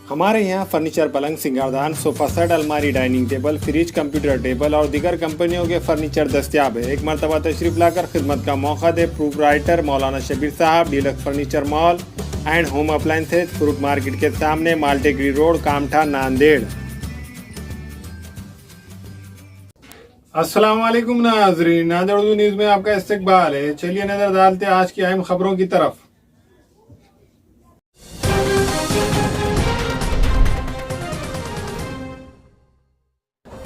हमारे यहाँ फर्नीचर, पलंग, सिंगारदान, सोफा सेट, अलमारी, dining table, fridge, computer table और दीगर कंपनियों के फर्नीचर दस्तियाब है। एक मरतबा तशरीफ लाकर खिदमत का मौका दे। प्रोप्राइटर मौलाना शबीर साहब, deluxe furniture mall and home appliances, fruit market के सामने, माल्टेगरी रोड, कामठा, नांदेड़। अस्सलाम वालेकुम नाज़रीन, नांदेड़ उर्दू न्यूज़ में आपका इस्तकबाल है। चलिए नजर डालते हैं आज की अहम खबरों की तरफ।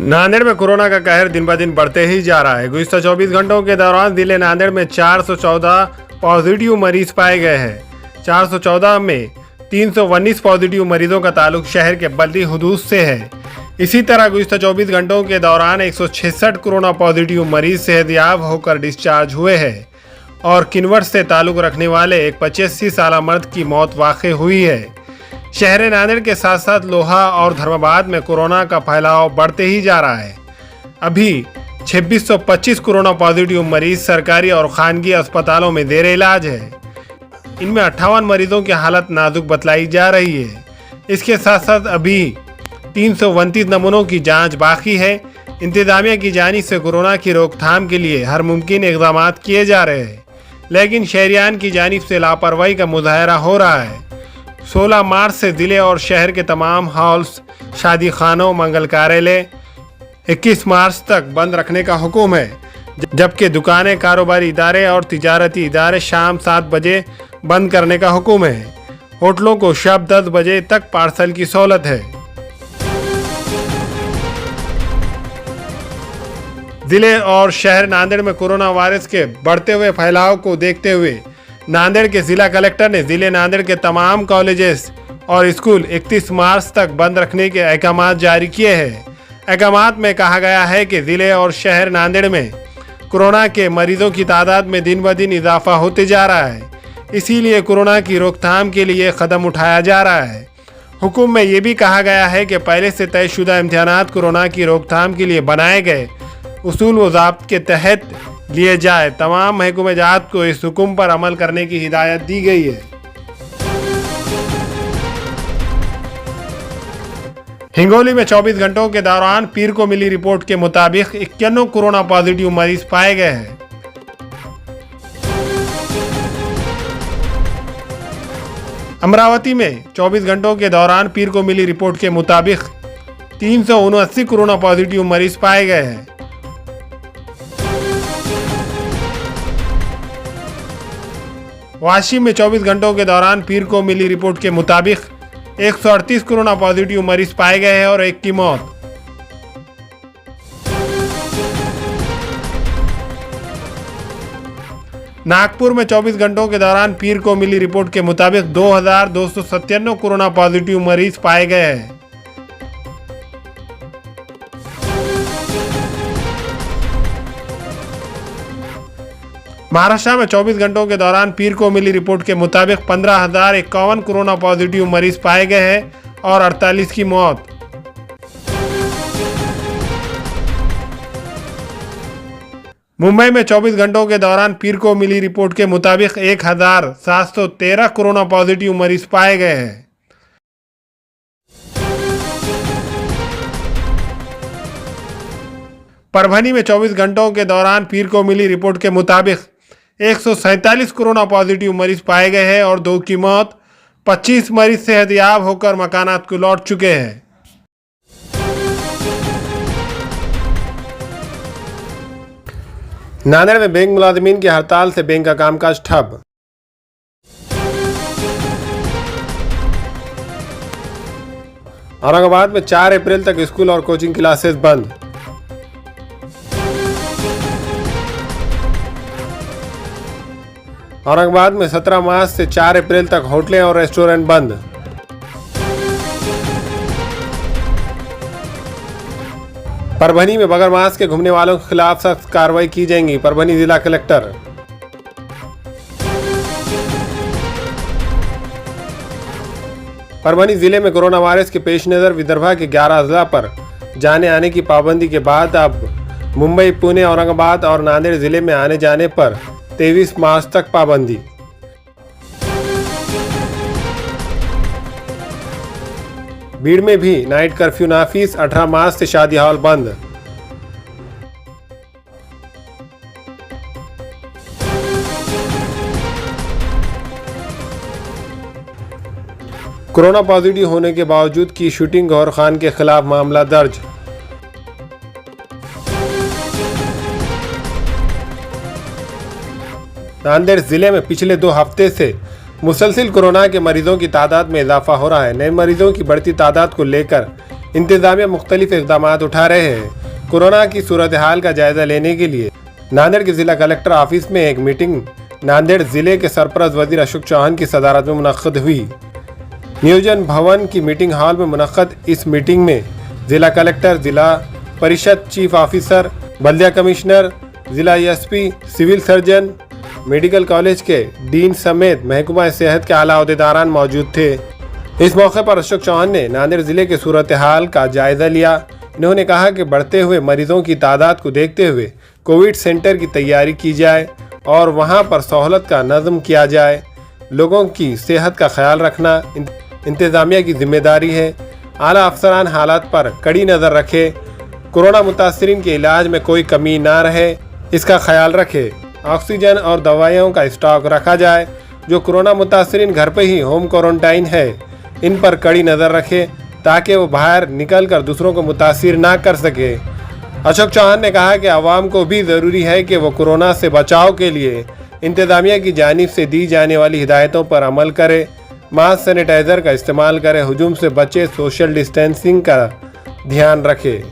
नांदेड़ में कोरोना का कहर दिन ब दिन बढ़ते ही जा रहा है। गुज़िश्ता 24 घंटों के दौरान जिले नांदेड़ में 414 पॉजिटिव मरीज पाए गए हैं। 414 में 319 पॉजिटिव मरीजों का ताल्लुक शहर के बल्दी हुदूद से है। इसी तरह गुज़िश्ता 24 घंटों के दौरान 166 कोरोना पॉजिटिव मरीज सेहतयाब होकर डिस्चार्ज हुए हैं और किन्नौर से ताल्लुक रखने वाले एक 85 साल मर्द की मौत वाक़ई हुई है। शहर नांदेड़ के साथ साथ लोहा और धर्माबाद में कोरोना का फैलाव बढ़ते ही जा रहा है। अभी 2625 कोरोना पॉजिटिव मरीज सरकारी और खानगी अस्पतालों में जेर इलाज है। इनमें 58 मरीजों की हालत नाजुक बतलाई जा रही है। इसके साथ साथ अभी 329 नमूनों की जांच बाकी है। इंतजामिया की जानिब से कोरोना की रोकथाम के लिए हर मुमकिन इक़दाम किए जा रहे हैं, लेकिन शहरियान की जानिब से लापरवाही का मुजाहरा हो रहा है। 16 मार्च से ज़िले और शहर के तमाम हॉल्स, शादी खानों, मंगल कार्यालय 21 मार्च तक बंद रखने का हुक्म है, जबकि दुकानें, कारोबारी इदारे और तिजारती इदारे शाम 7 बजे बंद करने का हुक्म है। होटलों को शब 10 बजे तक पार्सल की सहूलत है। ज़िले और शहर नांदेड़ में कोरोना वायरस के बढ़ते हुए फैलाव को देखते हुए नांदेड़ के जिला कलेक्टर ने ज़िले नांदेड़ के तमाम कॉलेजेस और स्कूल 31 मार्च तक बंद रखने के अहकाम जारी किए हैं। अहकाम में कहा गया है कि ज़िले और शहर नांदेड़ में कोरोना के मरीजों की तादाद में दिन ब दिन इजाफा होते जा रहा है, इसीलिए कोरोना की रोकथाम के लिए कदम उठाया जा रहा है। हुक्म में ये भी कहा गया है कि पहले से तयशुदा इम्तिहानात कोरोना की रोकथाम के लिए बनाए गए उसूल व ज़ाब्त के तहत लिए जाए। तमाम महकूम जात को इस हुक्म पर अमल करने की हिदायत दी गई है। हिंगोली में 24 घंटों के दौरान पीर को मिली रिपोर्ट के मुताबिक 91 कोरोना पॉजिटिव मरीज पाए गए हैं। अमरावती में 24 घंटों के दौरान पीर को मिली रिपोर्ट के मुताबिक 379 कोरोना पॉजिटिव मरीज पाए गए हैं। वाशी में 24 घंटों के दौरान पीर को मिली रिपोर्ट के मुताबिक 138 कोरोना पॉजिटिव मरीज पाए गए हैं और एक की मौत। नागपुर में 24 घंटों के दौरान पीर को मिली रिपोर्ट के मुताबिक 2297 कोरोना पॉजिटिव मरीज पाए गए हैं। महाराष्ट्र में 24 घंटों के दौरान पीर को मिली रिपोर्ट के मुताबिक 15,051 कोरोना पॉजिटिव मरीज पाए गए हैं और 48 की मौत। मुंबई में 24 घंटों के दौरान पीर को मिली रिपोर्ट के मुताबिक 1,713 कोरोना पॉजिटिव मरीज पाए गए हैं। परभनी में 24 घंटों के दौरान पीर को मिली रिपोर्ट के मुताबिक 147 कोरोना पॉजिटिव मरीज पाए गए हैं और 2 की मौत। 25 मरीज सेहतयाब होकर मकानात को लौट चुके हैं। नांदेड़ में बैंक मुलाजिमीन की हड़ताल से बैंक का कामकाज ठप। औरंगाबाद में 4 अप्रैल तक स्कूल और कोचिंग क्लासेस बंद। औरंगाबाद में 17 मार्च से 4 अप्रैल तक होटलें और रेस्टोरेंट बंद। परभनी में बगैर मास्क के घूमने वालों के खिलाफ सख्त कार्रवाई की जाएगी। परभनी जिला कलेक्टर। परभनी जिले में कोरोना वायरस के पेश नज़र विदर्भ के 11 अजला पर जाने आने की पाबंदी के बाद अब मुंबई, पुणे, औरंगाबाद और नांदेड़ जिले में आने जाने पर 23 मार्च तक पाबंदी। भीड़ में भी नाइट कर्फ्यू नाफिज, 18 मार्च से शादी हॉल बंद। कोरोना पॉजिटिव होने के बावजूद की शूटिंग, गौहर खान के खिलाफ मामला दर्ज। नांदेड़ जिले में पिछले 2 हफ्ते से मुसलसिल कोरोना के मरीजों की तादाद में इजाफा हो रहा है। नए मरीजों की बढ़ती तादाद को लेकर इंतजामिया मुख्तलिफ इक़दाम उठा रहे हैं। कोरोना की सूरत हाल का जायजा लेने के लिए नांदेड़ के जिला कलेक्टर ऑफिस में एक मीटिंग नांदेड़ जिले के सरपरस्त वजीर अशोक चौहान की सदारत में मुनक्कद हुई। नियोजन भवन की मीटिंग हॉल में मुनक्कद इस मीटिंग में जिला कलेक्टर, जिला परिषद चीफ ऑफिसर, बल्दिया कमिश्नर, जिला SP, civil surgeon, medical college के डीन समेत महकमा सेहत के आला अहदेदारान मौजूद थे। इस मौके पर अशोक चौहान ने नांदेड़ जिले के सूरत हाल का जायजा लिया। इन्होंने कहा कि बढ़ते हुए मरीजों की तादाद को देखते हुए कोविड सेंटर की तैयारी की जाए और वहां पर सहूलत का नज़म किया जाए। लोगों की सेहत का ख्याल रखना इंतजामिया की जिम्मेदारी है। आला अफसरान हालात पर कड़ी नज़र रखे, कोरोना मुतासरीन के इलाज में कोई कमी ना रहे, इसका ख्याल रखे। ऑक्सीजन और दवाइयों का स्टॉक रखा जाए। जो कोरोना मुतासरीन घर पर ही होम क्वारंटाइन है, इन पर कड़ी नज़र रखे ताकि वो बाहर निकल कर दूसरों को मुतासिर ना कर सके। अशोक चौहान ने कहा कि आवाम को भी ज़रूरी है कि वो कोरोना से बचाव के लिए इंतजामिया की जानिब से दी जाने वाली हिदायतों पर अमल करे, मास्क, सैनिटाइज़र का इस्तेमाल करे, हुजूम से बचे, सोशल डिस्टेंसिंग का ध्यान रखे।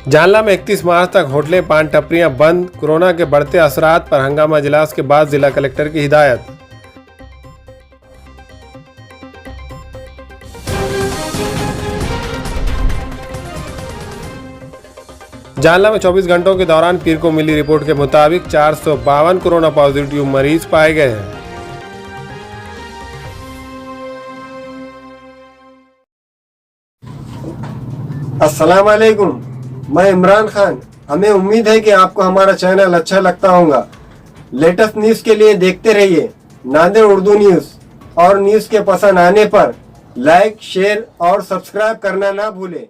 जालना में 31 मार्च तक होटलें, पान टपरियां बंद। कोरोना के बढ़ते असरात पर हंगामा इजलास के बाद जिला कलेक्टर की हिदायत। जालना में 24 घंटों के दौरान पीर को मिली रिपोर्ट के मुताबिक 452 कोरोना पॉजिटिव मरीज पाए गए हैं। अस्सलाम वालेकुम, मैं इमरान खान। हमें उम्मीद है कि आपको हमारा चैनल अच्छा लगता होगा। लेटेस्ट न्यूज़ के लिए देखते रहिए नांदेड़ उर्दू न्यूज़, और न्यूज़ के पसंद आने पर लाइक, शेयर और सब्सक्राइब करना ना भूलें।